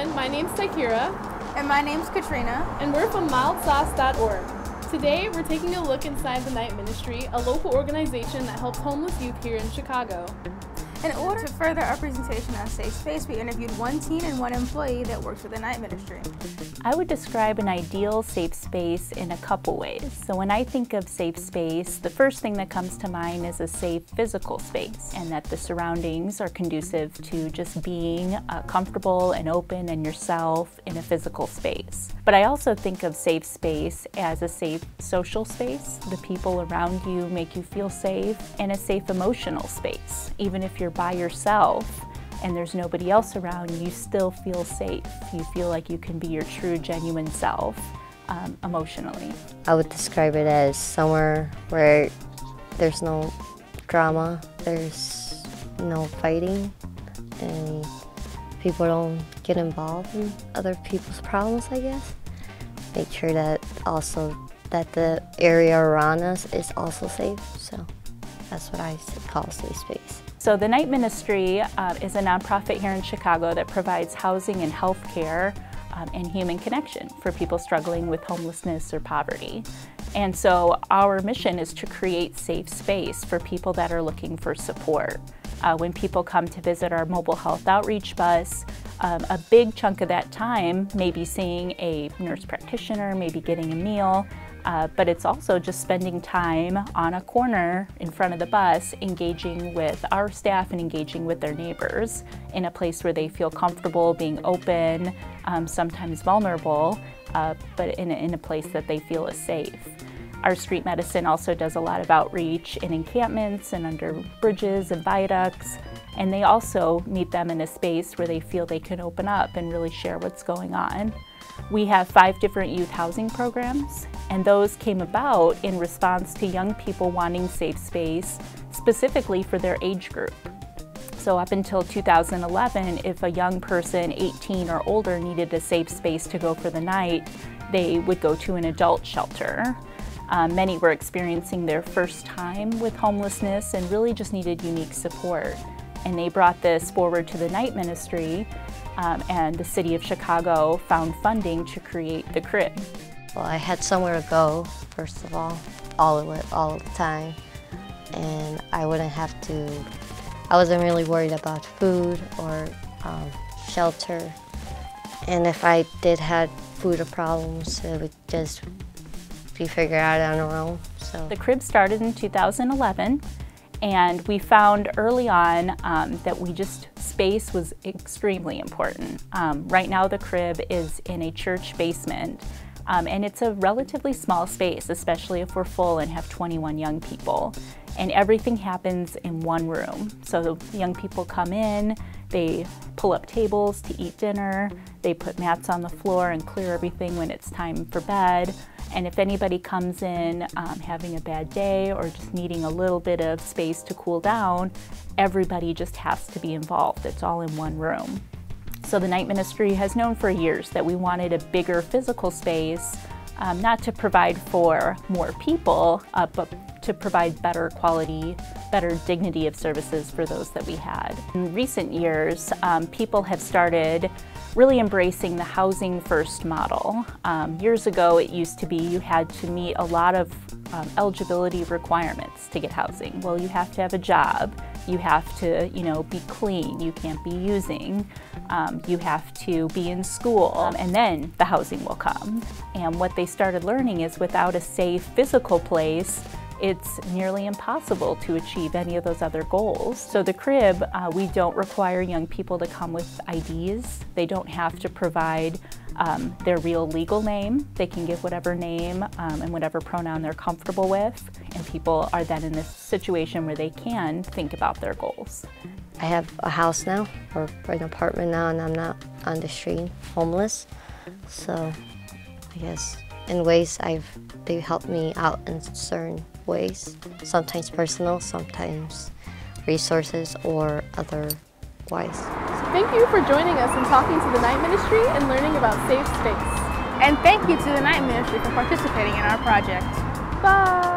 everyone, my name's Sakira. And my name's Katrina. And we're from mildsauce.org. Today we're taking a look inside the Night Ministry, a local organization that helps homeless youth here in Chicago. In order to further our presentation on Safe Space, we interviewed one teen and one employee that works with the Night Ministry. I would describe an ideal safe space in a couple ways. So when I think of safe space, the first thing that comes to mind is a safe physical space, and that the surroundings are conducive to just being comfortable and open and yourself in a physical space. But I also think of safe space as a safe social space. The people around you make you feel safe, and a safe emotional space. Even if you're by yourself and there's nobody else around, you still feel safe. You feel like you can be your true, genuine self emotionally. I would describe it as somewhere where there's no drama, there's no fighting, and people don't get involved in other people's problems, I guess. Make sure that also that the area around us is also safe, so that's what I call safe space. So the Night Ministry is a nonprofit here in Chicago that provides housing and health care and human connection for people struggling with homelessness or poverty. And so our mission is to create safe space for people that are looking for support. When people come to visit our mobile health outreach bus, a big chunk of that time may be seeing a nurse practitioner, maybe getting a meal, but it's also just spending time on a corner in front of the bus, engaging with our staff and engaging with their neighbors in a place where they feel comfortable being open, sometimes vulnerable, but in a place that they feel is safe. Our street medicine also does a lot of outreach in encampments and under bridges and viaducts, and they also meet them in a space where they feel they can open up and really share what's going on. We have 5 different youth housing programs, and those came about in response to young people wanting safe space specifically for their age group. So up until 2011, if a young person 18 or older needed a safe space to go for the night, they would go to an adult shelter. Many were experiencing their first time with homelessness and really just needed unique support. And they brought this forward to the Night Ministry, and the city of Chicago found funding to create the crib. Well, I had somewhere to go, first of all of the time, and I wasn't really worried about food or shelter. And if I did have food or problems, it would just be figured out on our own. So the crib started in 2011, and we found early on that space was extremely important. Right now the crib is in a church basement, and it's a relatively small space, especially if we're full and have 21 young people. And everything happens in one room. So the young people come in, they pull up tables to eat dinner, they put mats on the floor and clear everything when it's time for bed. And if anybody comes in having a bad day or just needing a little bit of space to cool down, everybody just has to be involved. It's all in one room. So the Night Ministry has known for years that we wanted a bigger physical space, not to provide for more people, but to provide better quality, better dignity of services for those that we had. In recent years, people have started really embracing the housing first model. Years ago, it used to be you had to meet a lot of eligibility requirements to get housing. Well, you have to have a job, you have to, be clean, you can't be using, you have to be in school, and then the housing will come. And what they started learning is without a safe physical place, it's nearly impossible to achieve any of those other goals. So the crib, we don't require young people to come with IDs. They don't have to provide their real legal name. They can give whatever name and whatever pronoun they're comfortable with, and people are then in this situation where they can think about their goals. I have a house now, or an apartment now, and I'm not on the street homeless. So I guess in ways they helped me out in certain ways, sometimes personal, sometimes resources, or otherwise. So thank you for joining us and talking to the Night Ministry and learning about safe space. And thank you to the Night Ministry for participating in our project. Bye!